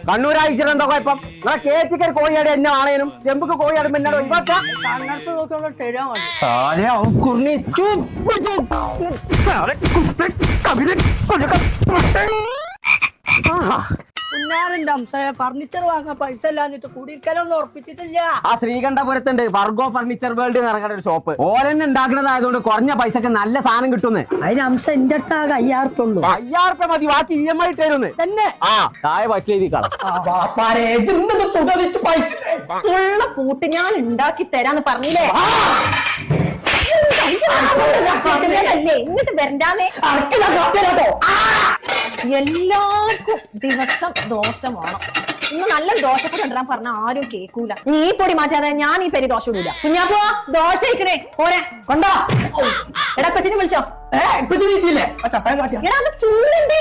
കണ്ണൂർ അയച്ചിട്ട് എന്താ കുഴപ്പം? നിങ്ങളെ കേറ്റിക്കൽ കോഴിയാട് എന്നെ ആണേനും ചെമ്പുക്ക് കോഴിയാടുമ്പോ എന്നോട് ഒഴിവാക്കാം. ഫർണിച്ചർ വാങ്ങാൻ പൈസ ഇല്ലാഞ്ഞിട്ട് കുടിക്കലൊന്നും ഉറപ്പിച്ചിട്ടില്ല. ആ ശ്രീകണ്ഠപുരത്തുണ്ട് വർഗോ ഫർണിച്ചർ വേൾഡ് എന്ന് ഇറങ്ങുന്ന ഒരു ഷോപ്പ്. ഓരെന്നെ ഉണ്ടാക്കുന്നതായതുകൊണ്ട് കുറഞ്ഞ പൈസക്ക് നല്ല സാധനം കിട്ടുന്നേ. അതിന് അംശം എന്റെ അടുത്ത് ആകെ 5,000 ഉള്ളൂ. 5,000 മതി, ബാക്കി EMI ഇട്ടേരുന്ന് തന്നെ. ആ താഴെ പറ്റിയതിക്കാളാം പൂട്ട് ഞാൻ ഉണ്ടാക്കി തരാന്ന് പറഞ്ഞില്ലേ? ഇങ്ങോട്ട് വരണ്ടാന്നേ. എല്ലാവർക്കും ദിവസം ദോശ വേണം. ഇന്ന് നല്ല ദോശപ്പൊടി കൊണ്ടുവരാൻ പറഞ്ഞ ആരും കേൾക്കൂല. നീ ഈ പൊടി മാറ്റാതെ ഞാൻ ഈ പെരി ദോശ ഇടൂല. കുഞ്ഞാപ്പോ ദോശ ഇരിക്കണേ പോരെ കൊണ്ടോ. എടാ കൊച്ചിനെ വിളിച്ചോ. എടാ അത് ചൂടുണ്ട്.